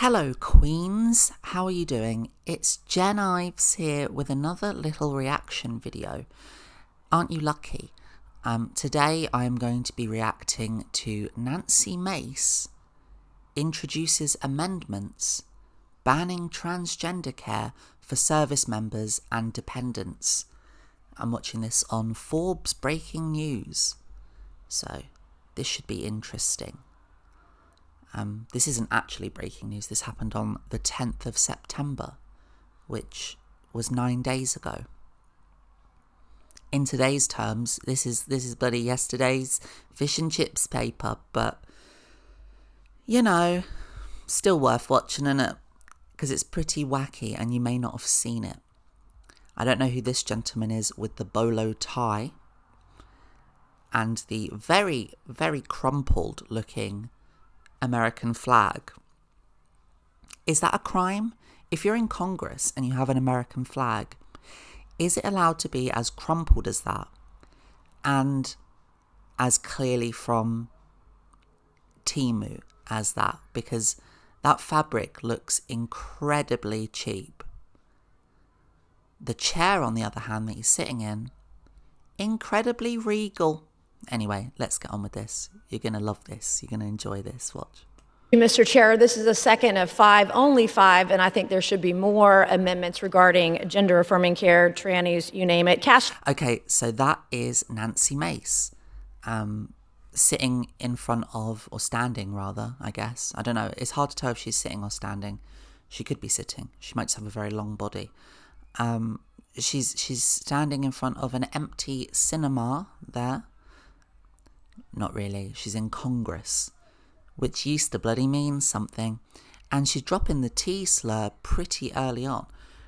Hello Queens, how are you doing? It's Jen Ives here with another little reaction video. Aren't you lucky? Today I'm going to be reacting to Nancy Mace introduces amendments banning transgender care for service members and dependents. I'm watching this on Forbes Breaking News, so this should be interesting. This isn't actually breaking news. This happened on the 10th of September, which was 9 days ago. In today's terms, this is bloody yesterday's fish and chips paper, but you know, still worth watching, isn't it? Because it's pretty wacky and you may not have seen it. I don't know who this gentleman is with the bolo tie and the very, very crumpled looking American flag. Is that a crime? If you're in Congress and you have an American flag, is it allowed to be as crumpled as that and as clearly from Temu as that? Because that fabric looks incredibly cheap. The chair, on the other hand, that he's sitting in, incredibly regal. Anyway, let's get on with this. You're going to love this. You're going to enjoy this. Watch. Mr. Chair, this is the second of five, only five, and I think there should be more amendments regarding gender-affirming care, trannies, you name it. Okay, so that is Nancy Mace, sitting in front of, or standing rather, I guess. I don't know. It's hard to tell if she's sitting or standing. She could be sitting. She might just have a very long body. She's standing in front of an empty cinema there. Not really. She's in Congress, which used to bloody mean something. And she's dropping the T slur pretty early on,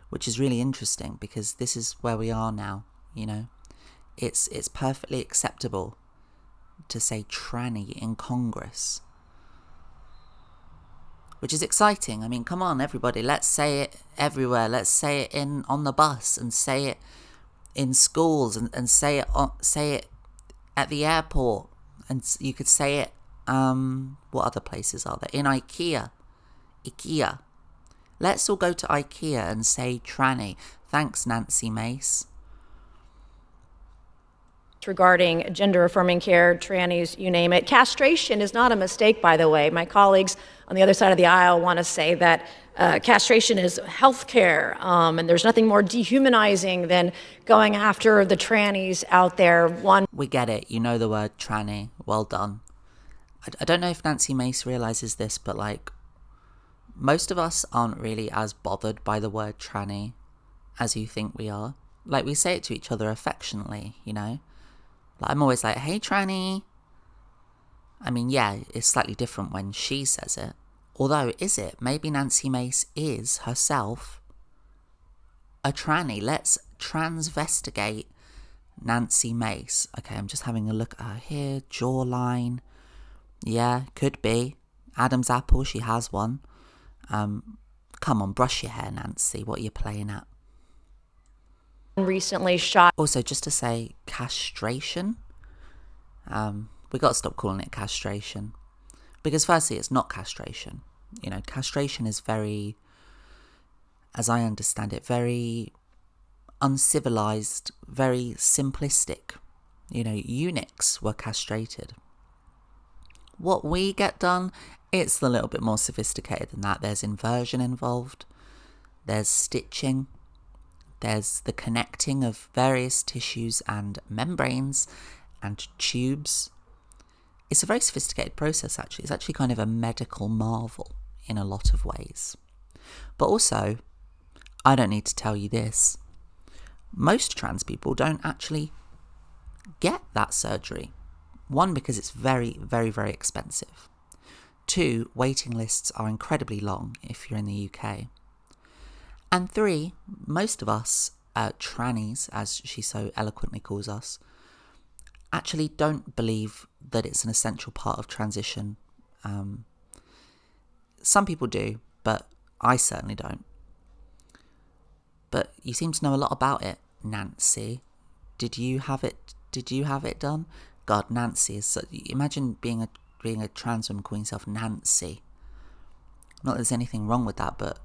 which is really interesting because this is where we are now, you know. It's perfectly acceptable to say tranny in Congress, which is exciting. I mean, come on, everybody. Let's say it everywhere. Let's say it on the bus and say it in schools and say it at the airport. And you could say it, what other places are there? In IKEA. Let's all go to IKEA and say tranny. Thanks, Nancy Mace. Regarding gender-affirming care, trannies, you name it. Castration is not a mistake, by the way. My colleagues on the other side of the aisle want to say that castration is health care, and there's nothing more dehumanizing than going after the trannies out there. We get it. You know the word tranny. Well done. I don't know if Nancy Mace realizes this, but like, most of us aren't really as bothered by the word tranny as you think we are. Like, we say it to each other affectionately, you know? Like, I'm always like, hey, tranny. I mean, yeah, it's slightly different when she says it. Although, is it? Maybe Nancy Mace is herself a tranny. Let's transvestigate Nancy Mace. Okay, I'm just having a look at her here. Jawline. Yeah, could be. Adam's apple, she has one. Come on, brush your hair, Nancy. What are you playing at? Recently shot. Also, just to say, castration. We got to stop calling it castration. Because firstly, it's not castration. You know, castration is very, as I understand it, very uncivilized, very simplistic. You know, eunuchs were castrated. What we get done, it's a little bit more sophisticated than that. There's inversion involved. There's stitching. There's the connecting of various tissues and membranes and tubes. It's a very sophisticated process, actually. It's actually kind of a medical marvel in a lot of ways. But also, I don't need to tell you this. Most trans people don't actually get that surgery. One, because it's very, very, very expensive. Two, waiting lists are incredibly long if you're in the UK. And three, most of us, trannies, as she so eloquently calls us, actually don't believe that it's an essential part of transition. Some people do, but I certainly don't. But you seem to know a lot about it, Nancy. Did you have it done? God, Nancy is so, imagine being a trans woman calling herself Nancy. Not that there's anything wrong with that, but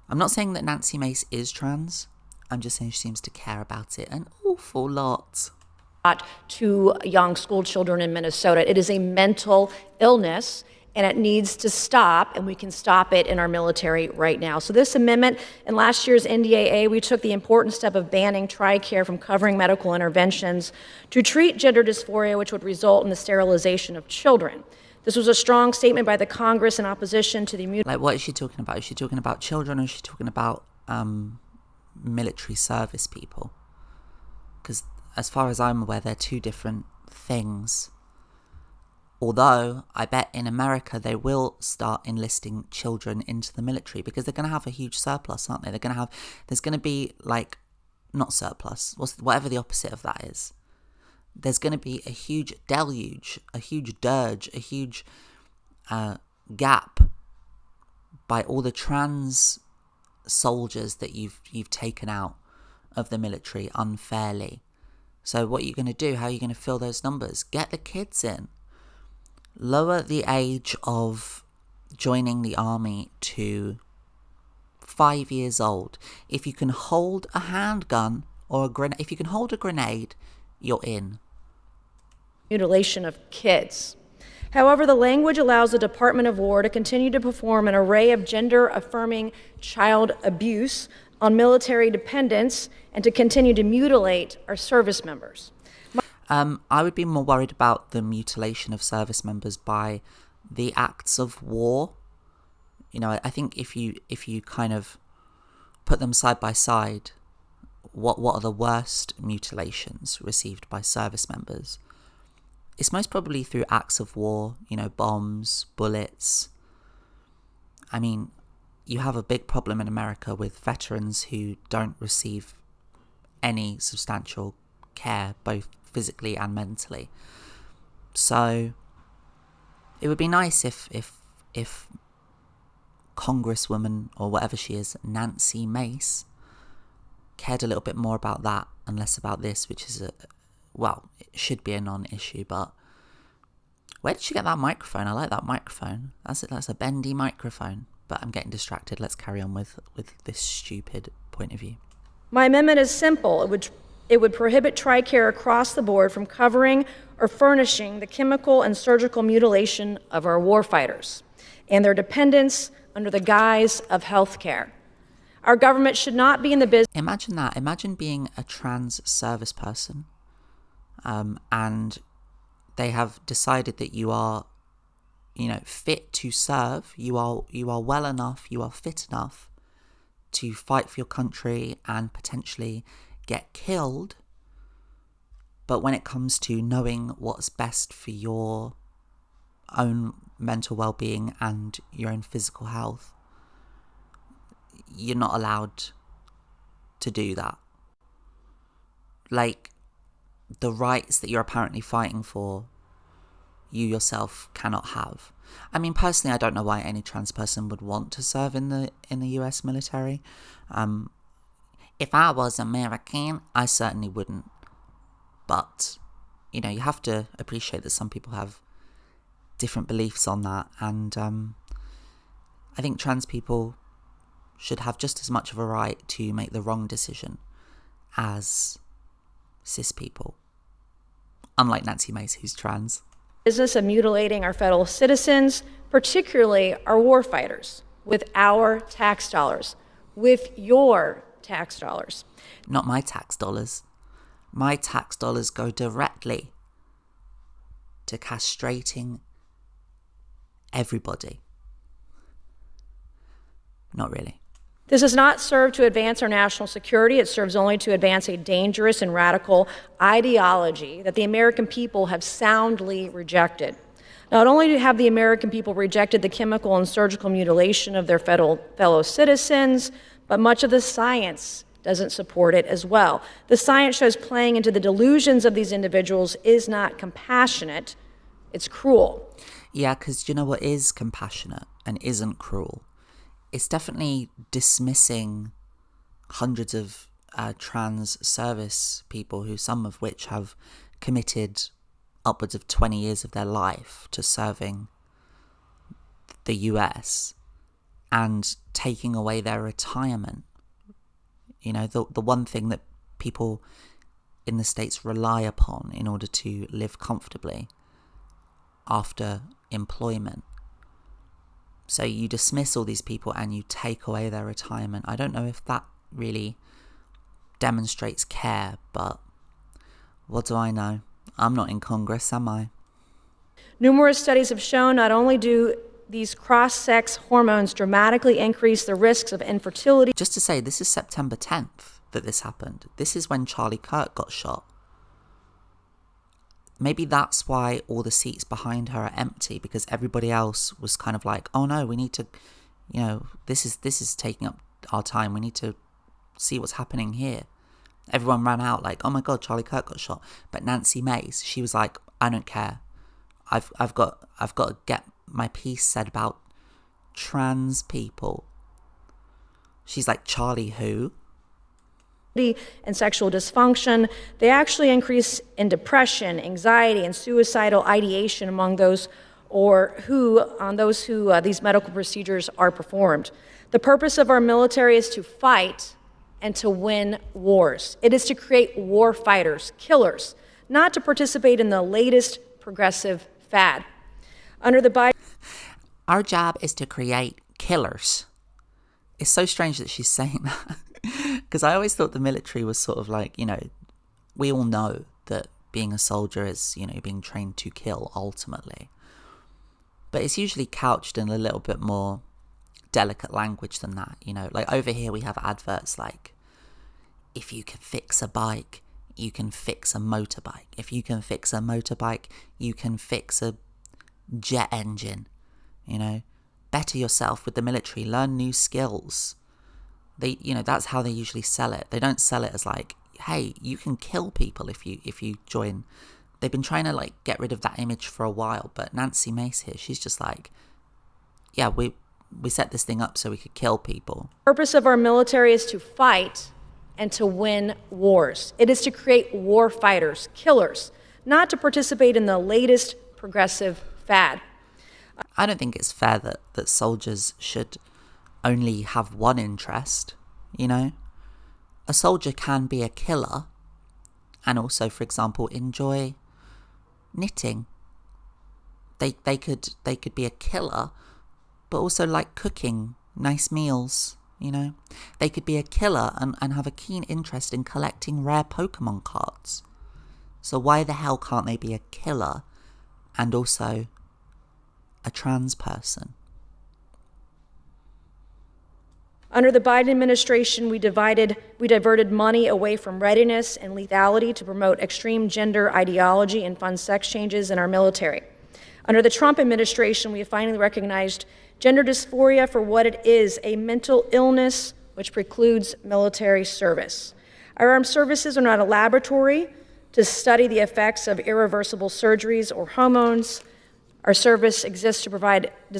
I'm not saying that Nancy Mace is trans. I'm just saying she seems to care about it an awful lot. To young school children in Minnesota. It is a mental illness, and it needs to stop, and we can stop it in our military right now. So this amendment, in last year's NDAA, we took the important step of banning TRICARE from covering medical interventions to treat gender dysphoria, which would result in the sterilization of children. This was a strong statement by the Congress in opposition to the Like, what is she talking about? Is she talking about children, or is she talking about military service people? Because as far as I'm aware, they're two different things. Although I bet in America they will start enlisting children into the military because they're going to have a huge surplus, aren't they? There's going to be like, not surplus, whatever the opposite of that is. There's going to be a huge deluge, a huge dirge, a huge gap by all the trans soldiers that you've taken out of the military unfairly. So what are you going to do? How are you going to fill those numbers? Get the kids in. Lower the age of joining the army to 5 years old. If you can hold a handgun or a grenade, if you can hold a grenade, you're in. Mutilation of kids. However, the language allows the Department of War to continue to perform an array of gender-affirming child abuse on military dependents and to continue to mutilate our service members. I would be more worried about the mutilation of service members by the acts of war. You know, I think if you kind of put them side by side, what are the worst mutilations received by service members? It's most probably through acts of war, you know, bombs, bullets. I mean, you have a big problem in America with veterans who don't receive any substantial care, both physically and mentally. So it would be nice if Congresswoman, or whatever she is, Nancy Mace, cared a little bit more about that and less about this, which is it should be a non-issue. But where did she get that microphone? I like that microphone. That's a bendy microphone. But I'm getting distracted. Let's carry on with this stupid point of view. My amendment is simple. It would prohibit TRICARE across the board from covering or furnishing the chemical and surgical mutilation of our warfighters and their dependents under the guise of health care. Our government should not be in the business. Imagine that. Imagine being a trans service person, and they have decided that you are, you know, fit to serve. You are well enough. You are fit enough to fight for your country and potentially get killed. But when it comes to knowing what's best for your own mental well-being and your own physical health, you're not allowed to do that. Like, the rights that you're apparently fighting for, you yourself cannot have. I mean, personally, I don't know why any trans person would want to serve in the US military. If I was American, I certainly wouldn't. But, you know, you have to appreciate that some people have different beliefs on that. And I think trans people should have just as much of a right to make the wrong decision as cis people. Unlike Nancy Mace, who's trans. Business of mutilating our fellow citizens, particularly our warfighters, with our tax dollars, with your tax dollars. Not my tax dollars. My tax dollars go directly to castrating everybody. Not really. This does not serve to advance our national security. It serves only to advance a dangerous and radical ideology that the American people have soundly rejected. Not only have the American people rejected the chemical and surgical mutilation of their fellow citizens, but much of the science doesn't support it as well. The science shows playing into the delusions of these individuals is not compassionate, it's cruel. Yeah, because you know what is compassionate and isn't cruel? It's definitely dismissing hundreds of trans service people, who some of which have committed upwards of 20 years of their life to serving the US, and taking away their retirement. You know, the one thing that people in the States rely upon in order to live comfortably after employment. So you dismiss all these people and you take away their retirement. I don't know if that really demonstrates care, but what do I know? I'm not in Congress, am I? Numerous studies have shown not only do these cross-sex hormones dramatically increase the risks of infertility. Just to say, this is September 10th that this happened. This is when Charlie Kirk got shot. Maybe that's why all the seats behind her are empty, because everybody else was kind of like, oh no, we need to, you know, this is taking up our time. We need to see what's happening here. Everyone ran out like, oh my God, Charlie Kirk got shot. But Nancy Mace, she was like, I don't care. I've got to get my piece said about trans people. She's like, Charlie who? And sexual dysfunction, they actually increase in depression, anxiety, and suicidal ideation among those who these medical procedures are performed. The purpose of our military is to fight and to win wars. It is to create war fighters, killers, not to participate in the latest progressive fad. Under the Biden, our job is to create killers. It's so strange that she's saying that. Because I always thought the military was sort of like, you know, we all know that being a soldier is, you know, being trained to kill ultimately. But it's usually couched in a little bit more delicate language than that, you know. Like over here we have adverts like, if you can fix a bike, you can fix a motorbike. If you can fix a motorbike, you can fix a jet engine, you know. Better yourself with the military, learn new skills. They, you know, that's how they usually sell it. They don't sell it as like, hey, you can kill people if you join. They've been trying to like get rid of that image for a while, but Nancy Mace here, she's just like, yeah, we set this thing up so we could kill people. The purpose of our military is to fight and to win wars. It is to create war fighters, killers, not to participate in the latest progressive fad. I don't think it's fair that soldiers should only have one interest, you know. A soldier can be a killer and also, for example, enjoy knitting. They could be a killer but also like cooking nice meals, you know. They could be a killer and have a keen interest in collecting rare Pokemon cards. So why the hell can't they be a killer and also a trans person? Under the Biden administration, we diverted money away from readiness and lethality to promote extreme gender ideology and fund sex changes in our military. Under the Trump administration, we have finally recognized gender dysphoria for what it is, a mental illness which precludes military service. Our armed services are not a laboratory to study the effects of irreversible surgeries or hormones. Our service does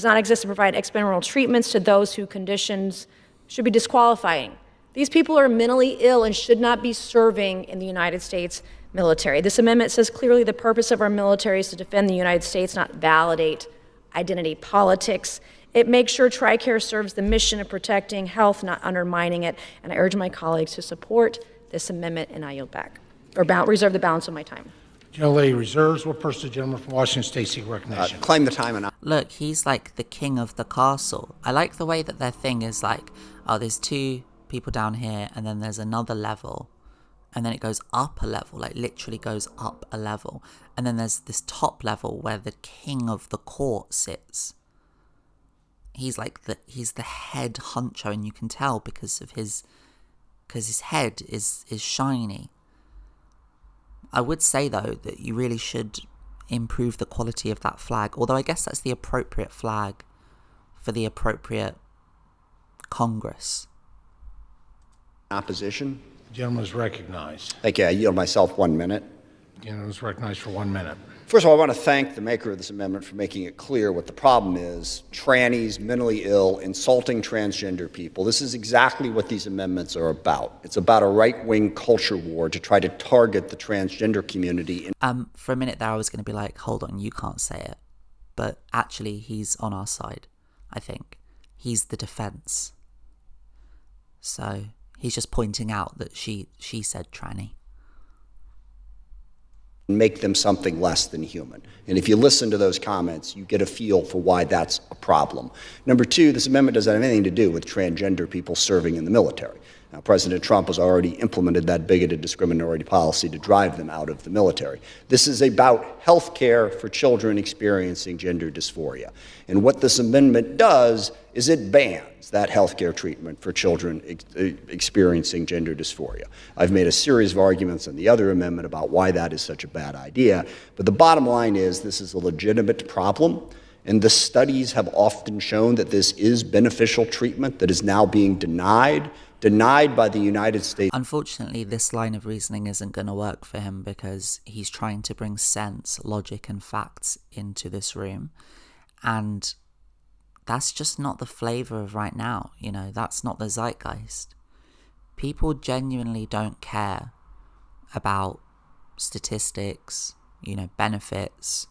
not exist to provide experimental treatments to those whose conditions should be disqualifying. These people are mentally ill and should not be serving in the United States military. This amendment says clearly the purpose of our military is to defend the United States, not validate identity politics. It makes sure TRICARE serves the mission of protecting health, not undermining it. And I urge my colleagues to support this amendment, and I yield back, or reserve the balance of my time. Gentlelady reserves. What person the gentleman from Washington State seek recognition? Claim the time and Look, he's like the king of the castle. I like the way that their thing is like, oh, there's two people down here and then there's another level and then it goes up a level, like literally goes up a level. And then there's this top level where the king of the court sits. He's like he's the head honcho, and you can tell because his head is shiny. I would say though that you really should improve the quality of that flag, although I guess that's the appropriate flag for the appropriate Congress. opposition. The gentleman is recognized. Thank you. I yield myself 1 minute. The gentleman is recognized for 1 minute. First of all, I want to thank the maker of this amendment for making it clear what the problem is: trannies, mentally ill, insulting transgender people. This is exactly what these amendments are about. It's about a right-wing culture war to try to target the transgender community. For a minute there, I was going to be like, hold on, you can't say it. But actually, he's on our side, I think. he's the defense. So he's just pointing out that she said tranny. Make them something less than human. And if you listen to those comments, you get a feel for why that's a problem. Number two, this amendment doesn't have anything to do with transgender people serving in the military. Now, President Trump has already implemented that bigoted discriminatory policy to drive them out of the military. This is about health care for children experiencing gender dysphoria. And what this amendment does is it bans that health care treatment for children experiencing gender dysphoria. I've made a series of arguments in the other amendment about why that is such a bad idea, but the bottom line is this is a legitimate problem, and the studies have often shown that this is beneficial treatment that is now being denied by the United States. Unfortunately, this line of reasoning isn't going to work for him because he's trying to bring sense, logic, and facts into this room. And that's just not the flavour of right now. You know, that's not the zeitgeist. People genuinely don't care about statistics, you know, benefits,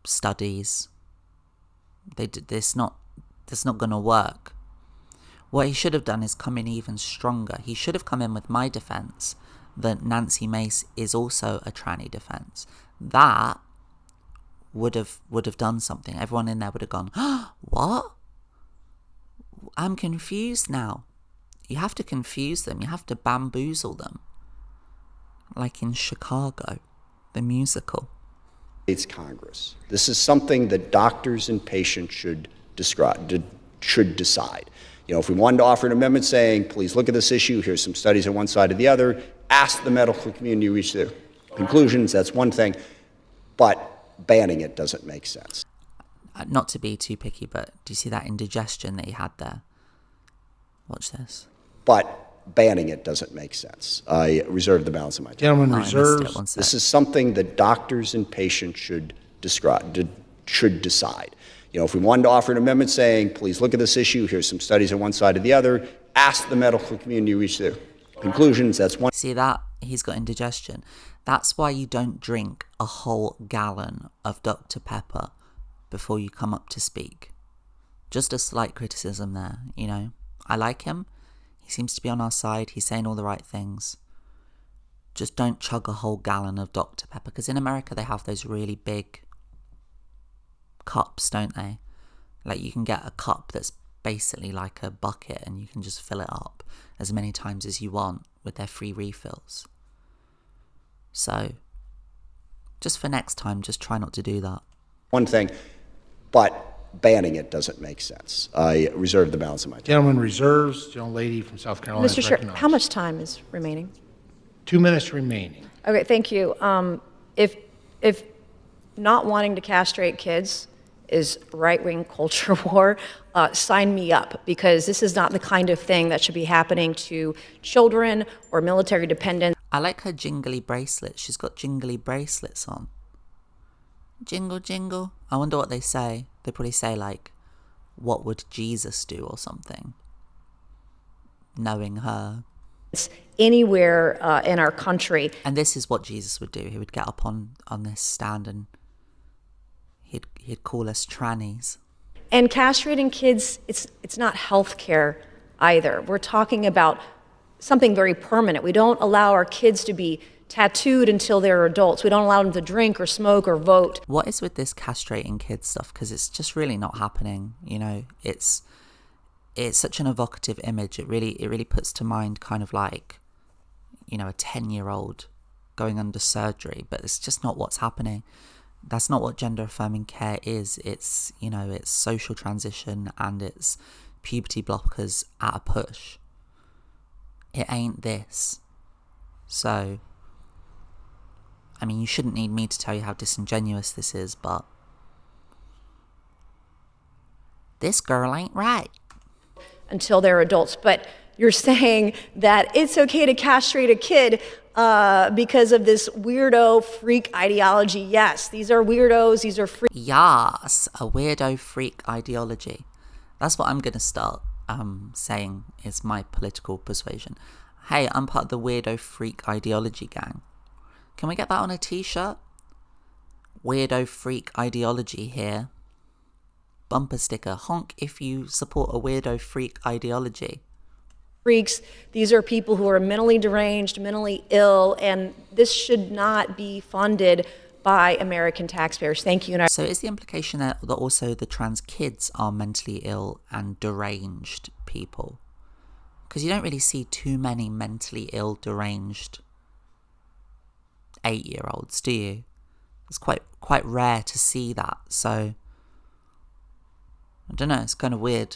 studies. That's not going to work. What he should have done is come in even stronger. He should have come in with my defence that Nancy Mace is also a tranny defence. That would have done something. Everyone in there would have gone, what? I'm confused now. You have to confuse them. You have to bamboozle them. Like in Chicago, the musical. States Congress. This is something that doctors and patients should decide. You know, if we wanted to offer an amendment saying, please look at this issue, here's some studies on one side or the other, ask the medical community to reach their conclusions, that's one thing, but banning it doesn't make sense. Not to be too picky, but do you see that indigestion that he had there? Watch this. But banning it doesn't make sense. I reserve the balance of my time. Gentleman I missed it. reserves. One sec. This is something that doctors and patients should decide. You know, if we wanted to offer an amendment saying, please look at this issue, here's some studies on one side or the other, ask the medical community to reach their conclusions, that's one. See that? He's got indigestion. That's why you don't drink a whole gallon of Dr. Pepper before you come up to speak. Just a slight criticism there, you know. I like him. He seems to be on our side. He's saying all the right things. Just don't chug a whole gallon of Dr. Pepper, because in America they have those really big cups, don't they? Like you can get a cup that's basically like a bucket and you can just fill it up as many times as you want with their free refills. So just for next time, just try not to do that. One thing, but banning it doesn't make sense. I reserve the balance of my time. Gentleman reserves. Young lady from South Carolina is Mr. Chair, recognized. how much time is remaining? 2 minutes remaining. Okay, thank you. If not wanting to castrate kids is right-wing culture war, sign me up, because this is not the kind of thing that should be happening to children or military dependents. I like her jingly bracelets. She's got jingly bracelets on. Jingle, jingle. I wonder what they say. They probably say like, what would Jesus do or something? Knowing her. Anywhere in our country. And this is what Jesus would do. He would get up on this stand and he'd call us trannies. And castrating kids, it's not health care either. We're talking about something very permanent. We don't allow our kids to be tattooed until they're adults. We don't allow them to drink or smoke or vote. What is with this castrating kids stuff? Because it's just really not happening. You know, it's such an evocative image. It really puts to mind kind of like, you know, a 10-year-old going under surgery, but it's just not what's happening. That's not what gender affirming care is. It's, you know, it's social transition and it's puberty blockers at a push. It ain't this. So, I mean, you shouldn't need me to tell you how disingenuous this is, but this girl ain't right. Until they're adults. But you're saying that it's okay to castrate a kid because of this weirdo freak ideology. Yes, these are weirdos, these are freaks. Yes, a weirdo freak ideology. That's what I'm going to start saying is my political persuasion. Hey, I'm part of the weirdo freak ideology gang. Can we get that on a t-shirt? Weirdo freak ideology here. bumper sticker, honk if you support a weirdo freak ideology. Freaks, these are people who are mentally deranged, mentally ill, and this should not be funded by American taxpayers. Thank you. So is the implication that also the trans kids are mentally ill and deranged people? Because you don't really see too many mentally ill, deranged 8-year-olds, do you? It's quite rare to see that. So I don't know. It's kind of weird.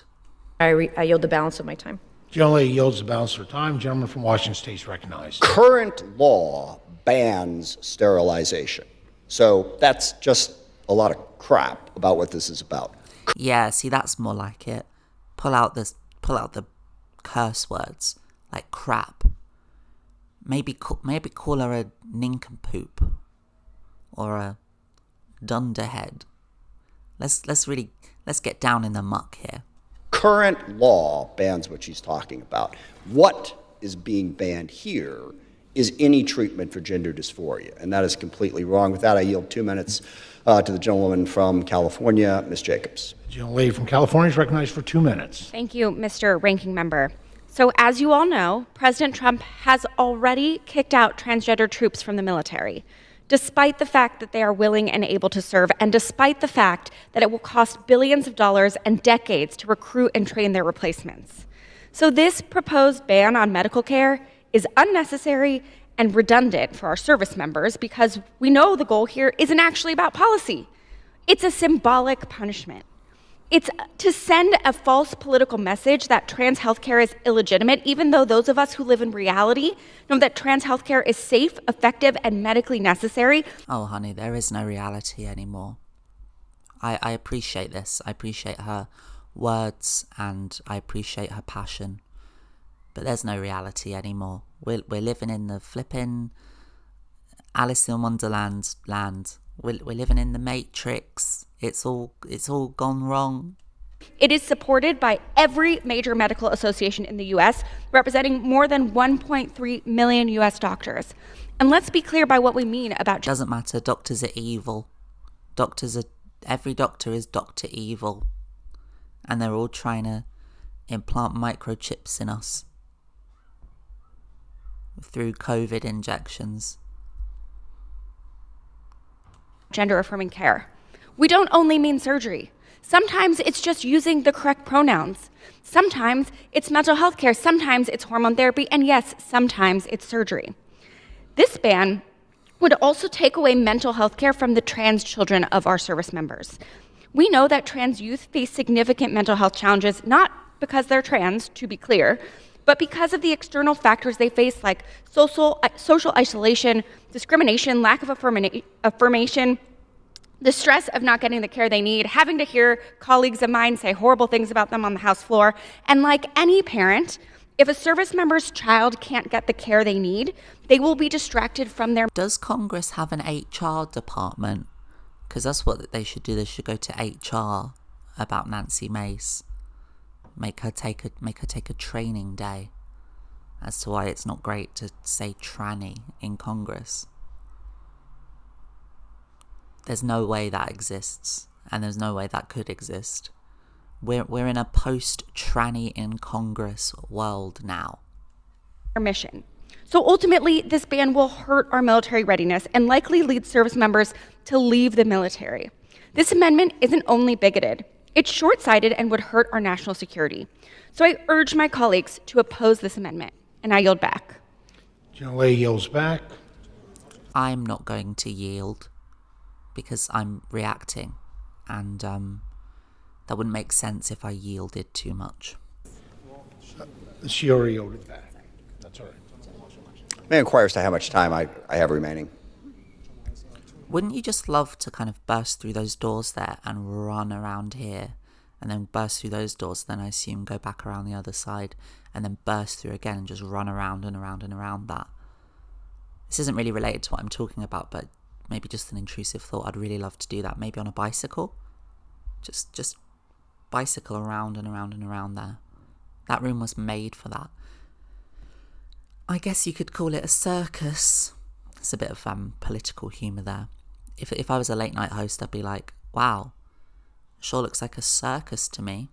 I yield the balance of my time. Generally yields the balance of her time. Gentleman from Washington State is recognized. Current law bans sterilization. So that's just a lot of crap about what this is about. Yeah, see, that's more like it. Pull out the curse words like crap. Maybe call her a nincompoop or a dunderhead. Let's get down in the muck here. Current law bans what she's talking about. What is being banned here is any treatment for gender dysphoria, and that is completely wrong. With that, I yield 2 minutes to the gentlewoman from California, Ms. Jacobs. The gentlelady from California is recognized for 2 minutes. Thank you, Mr. Ranking Member. So as you all know, President Trump has already kicked out transgender troops from the military, despite the fact that they are willing and able to serve, and despite the fact that it will cost billions of dollars and decades to recruit and train their replacements. So this proposed ban on medical care is unnecessary and redundant for our service members because we know the goal here isn't actually about policy. It's a symbolic punishment. It's to send a false political message that trans healthcare is illegitimate, even though those of us who live in reality know that trans healthcare is safe, effective, and medically necessary. Oh, honey, there is no reality anymore. I appreciate this. I appreciate her words and I appreciate her passion. But there's no reality anymore. We're living in the flipping Alice in Wonderland land. We're living in the Matrix. It's all gone wrong. It is supported by every major medical association in the U.S., representing more than 1.3 million U.S. doctors. And let's be clear by what we mean about... Doesn't matter. Doctors are evil. Every doctor is Dr. Evil. And they're all trying to implant microchips in us through COVID injections. Gender affirming care. We don't only mean surgery. Sometimes it's just using the correct pronouns. Sometimes it's mental health care. Sometimes it's hormone therapy. And yes, sometimes it's surgery. This ban would also take away mental health care from the trans children of our service members. We know that trans youth face significant mental health challenges, not because they're trans, to be clear, but because of the external factors they face like social isolation, discrimination, lack of affirmation, the stress of not getting the care they need, having to hear colleagues of mine say horrible things about them on the House floor. And like any parent, if a service member's child can't get the care they need, they will be distracted from their... Does Congress have an HR department? Because that's what they should do. They should go to HR about Nancy Mace. Make her take a training day as to why it's not great to say tranny in Congress. There's no way that exists, and there's no way that could exist. We're in a post-tranny in Congress world now. Our mission. So ultimately, this ban will hurt our military readiness and likely lead service members to leave the military. This amendment isn't only bigoted. It's short-sighted and would hurt our national security. So I urge my colleagues to oppose this amendment, and I yield back. Gentlelady yields back. I'm not going to yield because I'm reacting, and that wouldn't make sense if I yielded too much. She already yielded back. That's all right. May I inquire as to how much time I have remaining? Wouldn't you just love to kind of burst through those doors there and run around here, and then burst through those doors, then I assume go back around the other side, and then burst through again and just run around and around and around that? This isn't really related to what I'm talking about, but maybe just an intrusive thought. I'd really love to do that, maybe on a bicycle. Just bicycle around and around and around there. That room was made for that. I guess you could call it a circus. It's a bit of political humour there. If I was a late night host, I'd be like, wow, Sure looks like a circus to me.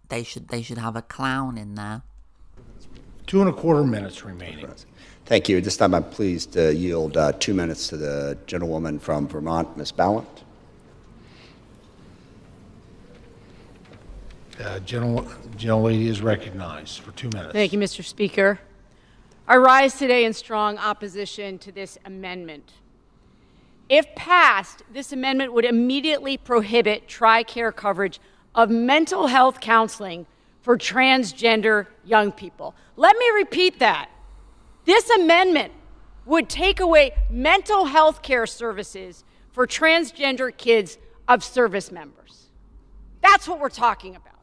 They should have a clown in there. 2.25 minutes remaining. Thank you. At this time, I'm pleased to yield 2 minutes to the gentlewoman from Vermont, Ms. Ballant. Gentlelady is recognized for 2 minutes. Thank you, Mr. Speaker. I rise today in strong opposition to this amendment. If passed, this amendment would immediately prohibit TRICARE coverage of mental health counseling for transgender young people. Let me repeat that. This amendment would take away mental health care services for transgender kids of service members. That's what we're talking about.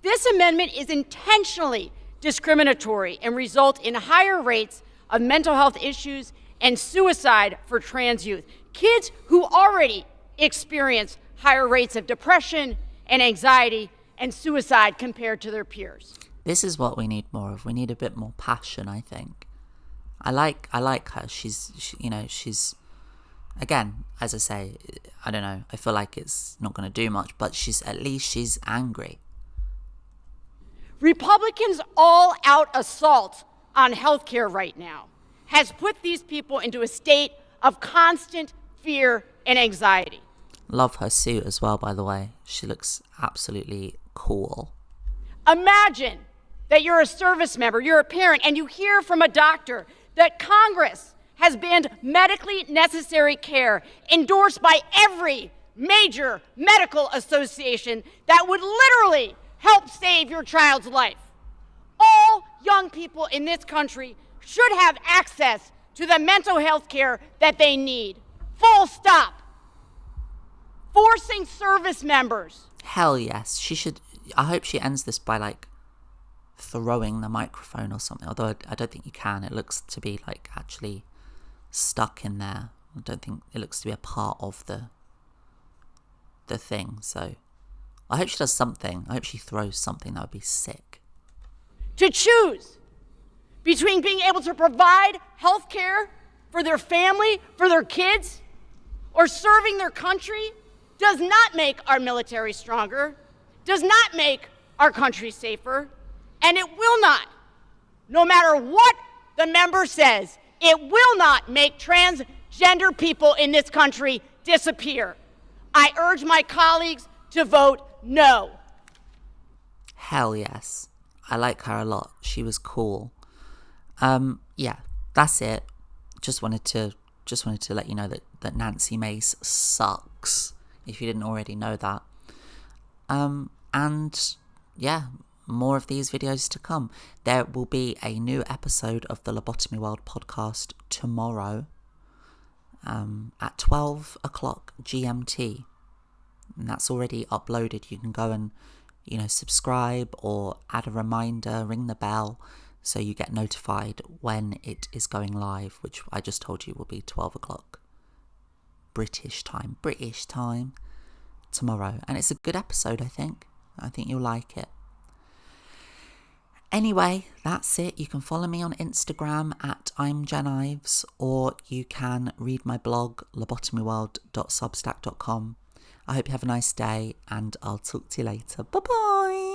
This amendment is intentionally discriminatory and result in higher rates of mental health issues and suicide for trans youth, kids who already experience higher rates of depression and anxiety and suicide compared to their peers. This is what we need more of. We need a bit more passion, I think. I like her. She's again, as I say, I don't know. I feel like it's not going to do much, but at least she's angry. Republicans' all-out assault on healthcare right now has put these people into a state of constant fear and anxiety. Love her suit as well, by the way. She looks absolutely cool. Imagine that you're a service member, you're a parent, and you hear from a doctor that Congress has banned medically necessary care endorsed by every major medical association that would literally help save your child's life. All young people in this country should have access to the mental health care that they need. Full stop. Forcing service members. Hell yes. She should. I hope she ends this by throwing the microphone or something. Although I don't think you can. It looks to be actually stuck in there. I don't think it looks to be a part of the thing. So I hope she does something. I hope she throws something. That would be sick. To choose between being able to provide health care for their family, for their kids, or serving their country does not make our military stronger, does not make our country safer, and it will not, no matter what the member says, it will not make transgender people in this country disappear. I urge my colleagues to vote no. Hell yes. I like her a lot. She was cool. Yeah, that's it. Just wanted to let you know that Nancy Mace sucks, if you didn't already know that. And yeah, more of these videos to come. There will be a new episode of the Lobotomy World podcast tomorrow at 12 o'clock GMT. And that's already uploaded. You can go and, subscribe or add a reminder, ring the bell, so you get notified when it is going live, which I just told you will be 12 o'clock British time tomorrow. And it's a good episode, I think. I think you'll like it. Anyway, that's it. You can follow me on Instagram at I'm Jen Ives, or you can read my blog, lobotomyworld.substack.com. I hope you have a nice day, and I'll talk to you later. Bye-bye.